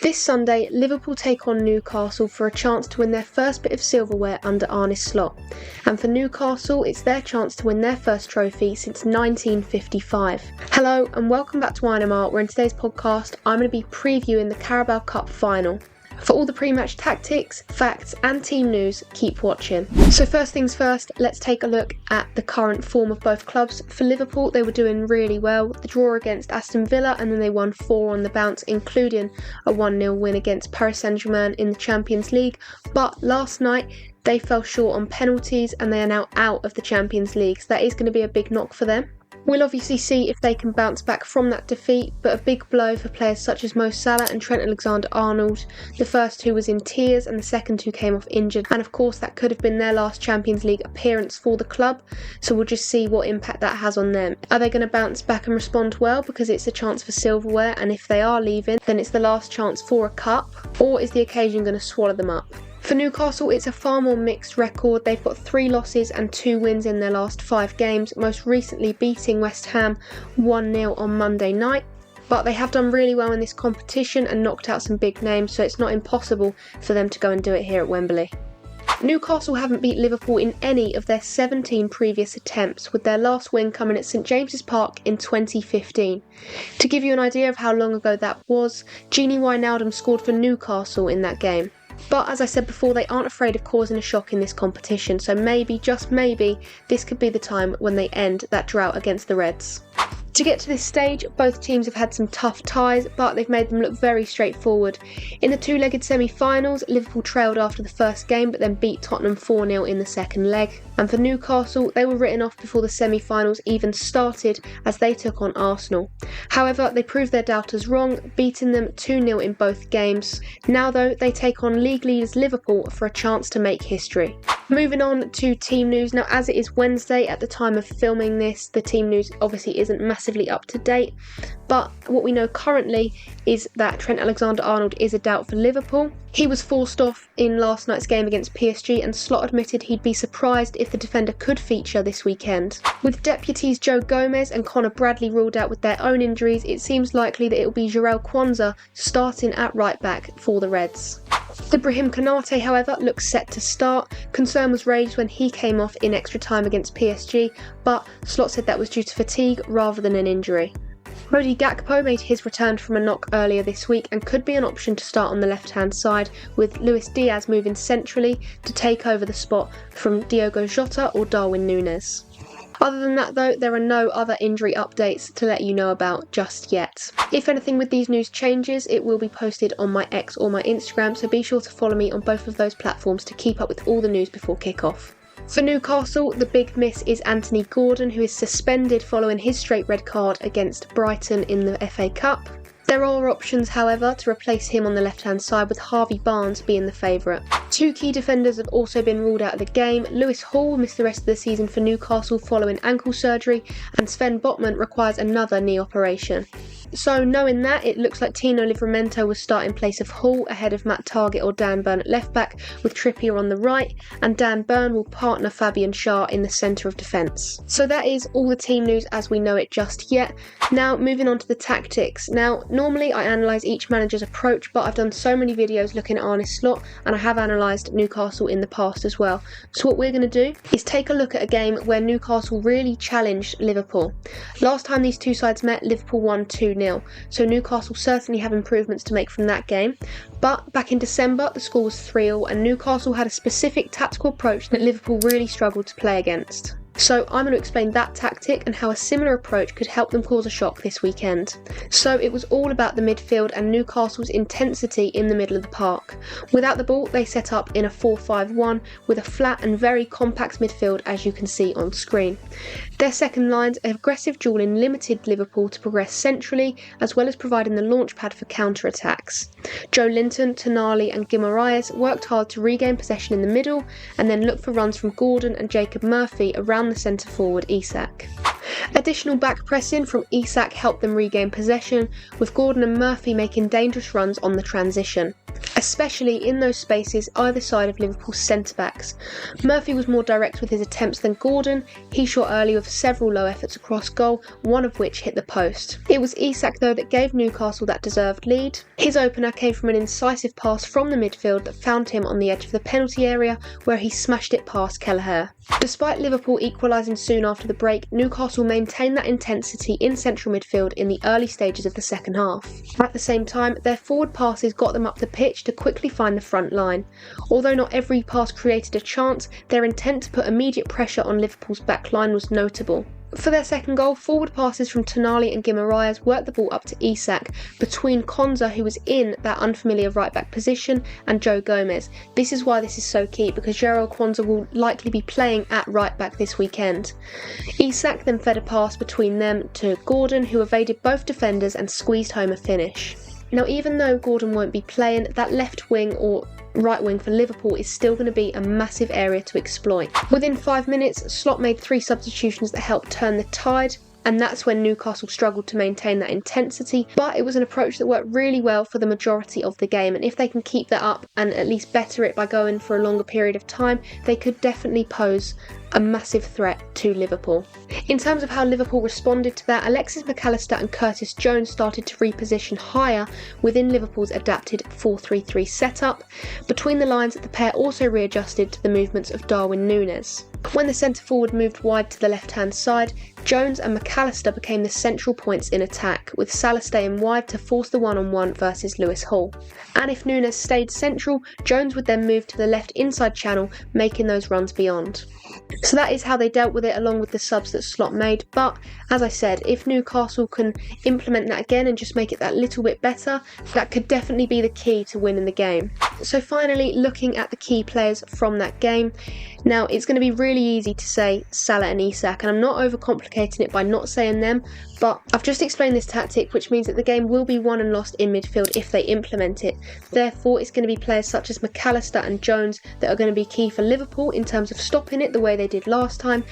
This Sunday, Liverpool take on Newcastle for a chance to win their first bit of silverware under Arne Slot. And for Newcastle, it's their chance to win their first trophy since 1955. Hello and welcome back to INMR, where in today's podcast, I'm going to be previewing the Carabao Cup Final. For all the pre-match tactics, facts and team news, keep watching. So first things first, let's take a look at the current form of both clubs. For Liverpool, they were doing really well. The draw against Aston Villa and then they won 4 on the bounce, including a 1-0 win against Paris Saint-Germain in the Champions League. But last night, they fell short on penalties and they are now out of the Champions League. So that is going to be a big knock for them. We'll obviously see if they can bounce back from that defeat, but a big blow for players such as Mo Salah and Trent Alexander-Arnold, the first who was in tears and the second who came off injured, and of course that could have been their last Champions League appearance for the club, so we'll just see what impact that has on them. Are they going to bounce back and respond well because it's a chance for silverware, and if they are leaving then it's the last chance for a cup, or is the occasion going to swallow them up? For Newcastle, it's a far more mixed record. They've got 3 losses and 2 wins in their last 5 games, most recently beating West Ham 1-0 on Monday night. But they have done really well in this competition and knocked out some big names, so it's not impossible for them to go and do it here at Wembley. Newcastle haven't beat Liverpool in any of their 17 previous attempts, with their last win coming at St James's Park in 2015. To give you an idea of how long ago that was, Gini Wijnaldum scored for Newcastle in that game. But as I said before, they aren't afraid of causing a shock in this competition, so maybe, just maybe, this could be the time when they end that drought against the Reds. To get to this stage, both teams have had some tough ties, but they've made them look very straightforward. In the 2-legged semi-finals, Liverpool trailed after the first game but then beat Tottenham 4-0 in the second leg. And for Newcastle, they were written off before the semi-finals even started as they took on Arsenal. However, they proved their doubters wrong, beating them 2-0 in both games. Now though, they take on league leaders Liverpool for a chance to make history. Moving on to team news. Now, as it is Wednesday at the time of filming this, the team news obviously isn't massively up to date, but what we know currently is that Trent Alexander-Arnold is a doubt for Liverpool. He was forced off in last night's game against PSG, and Slot admitted he'd be surprised if the defender could feature this weekend. With deputies Joe Gomez and Conor Bradley ruled out with their own injuries, it seems likely that it will be Jarell Quansah starting at right back for the Reds. Ibrahim Konate, however, looks set to start. Concern was raised when he came off in extra time against PSG, but Slot said that was due to fatigue rather than an injury. Cody Gakpo made his return from a knock earlier this week and could be an option to start on the left-hand side, with Luis Diaz moving centrally to take over the spot from Diogo Jota or Darwin Núñez. Other than that though, there are no other injury updates to let you know about just yet. If anything with these news changes, it will be posted on my X or my Instagram, so be sure to follow me on both of those platforms to keep up with all the news before kick-off. For Newcastle, the big miss is Anthony Gordon, who is suspended following his straight red card against Brighton in the FA Cup. There are options, however, to replace him on the left-hand side, with Harvey Barnes being the favourite. 2 key defenders have also been ruled out of the game. Lewis Howe will miss the rest of the season for Newcastle following ankle surgery, and Sven Botman requires another knee operation. So knowing that, it looks like Tino Livramento will start in place of Hull ahead of Matt Targett or Dan Burn at left back, with Trippier on the right, and Dan Burn will partner Fabian Schär in the centre of defence. So that is all the team news as we know it just yet. Now moving on to the tactics. Now normally I analyse each manager's approach, but I've done so many videos looking at Arne Slot, and I have analysed Newcastle in the past as well. So what we're going to do is take a look at a game where Newcastle really challenged Liverpool. Last time these two sides met, Liverpool won 2-0. So Newcastle certainly have improvements to make from that game. But back in December, the score was 3-0, and Newcastle had a specific tactical approach that Liverpool really struggled to play against. So I'm going to explain that tactic and how a similar approach could help them cause a shock this weekend. So it was all about the midfield and Newcastle's intensity in the middle of the park. Without the ball, they set up in a 4-5-1 with a flat and very compact midfield, as you can see on screen. Their second line's aggressive duelling limited Liverpool to progress centrally, as well as providing the launchpad for counter-attacks. Joe Linton, Tonali and Guimaraes worked hard to regain possession in the middle and then looked for runs from Gordon and Jacob Murphy around the centre forward Isak. Additional back pressing from Isak helped them regain possession, with Gordon and Murphy making dangerous runs on the transition. especially in those spaces either side of Liverpool's centre-backs. Murphy was more direct with his attempts than Gordon. He shot early with several low efforts across goal, one of which hit the post. It was Isak though that gave Newcastle that deserved lead. His opener came from an incisive pass from the midfield that found him on the edge of the penalty area, where he smashed it past Kelleher. Despite Liverpool equalising soon after the break, Newcastle maintained that intensity in central midfield in the early stages of the second half. At the same time, their forward passes got them up the pitch to quickly find the front line. Although not every pass created a chance, their intent to put immediate pressure on Liverpool's back line was notable. For their second goal, forward passes from Tonali and Guimaraes worked the ball up to Isak, between Konza, who was in that unfamiliar right-back position, and Joe Gomez. This is why this is so key, because Jarell Konza will likely be playing at right-back this weekend. Isak then fed a pass between them to Gordon, who evaded both defenders and squeezed home a finish. Now, even though Gordon won't be playing, that left wing or right wing for Liverpool is still going to be a massive area to exploit. Within 5 minutes, Slot made 3 substitutions that helped turn the tide, and that's when Newcastle struggled to maintain that intensity, but it was an approach that worked really well for the majority of the game, and if they can keep that up and at least better it by going for a longer period of time, they could definitely pose a massive threat to Liverpool. In terms of how Liverpool responded to that, Alexis Mac Allister and Curtis Jones started to reposition higher within Liverpool's adapted 4-3-3 setup. Between the lines, the pair also readjusted to the movements of Darwin Núñez. When the centre forward moved wide to the left hand side, Jones and Mac Allister became the central points in attack, with Salah staying wide to force the one-on-one versus Lewis Hall. And if Núñez stayed central, Jones would then move to the left inside channel, making those runs beyond. So that is how they dealt with it, along with the subs that Slot made. But as I said, if Newcastle can implement that again and just make it that little bit better, that could definitely be the key to winning the game. So finally, looking at the key players from that game. Now, it's going to be really easy to say Salah and Isak, and I'm not overcomplicating it by not saying them, but I've just explained this tactic, which means that the game will be won and lost in midfield if they implement it. Therefore, it's going to be players such as Mac Allister and Jones that are going to be key for Liverpool in terms of stopping it the way they did last time.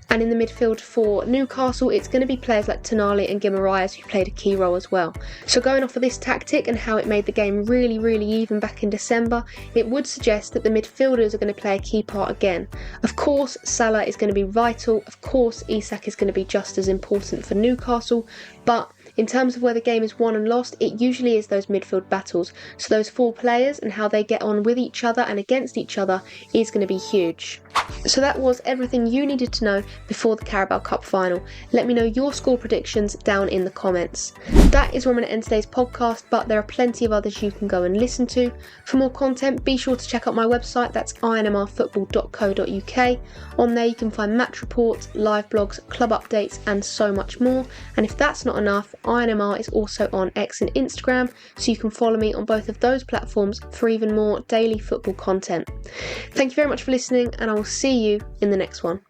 And in the midfield for Newcastle, it's going to be players like Tonali and Guimaraes who played a key role as well. So going off of this tactic and how it made the game really, really even back in December, it would suggest that the midfielders are going to play a key part again. Of course, Salah is going to be vital. Of course, Isak is going to be just as important for Newcastle. But in terms of where the game is won and lost, it usually is those midfield battles. So those 4 players and how they get on with each other and against each other is going to be huge. So that was everything you needed to know before the Carabao Cup Final. Let me know your score predictions down in the comments. That is where I'm going to end today's podcast, but there are plenty of others you can go and listen to. For more content, be sure to check out my website, that's inmrfootball.co.uk. On there you can find match reports, live blogs, club updates and so much more. And if that's not enough, INMR is also on X and Instagram, so you can follow me on both of those platforms for even more daily football content. Thank you very much for listening, and I will see you in the next one.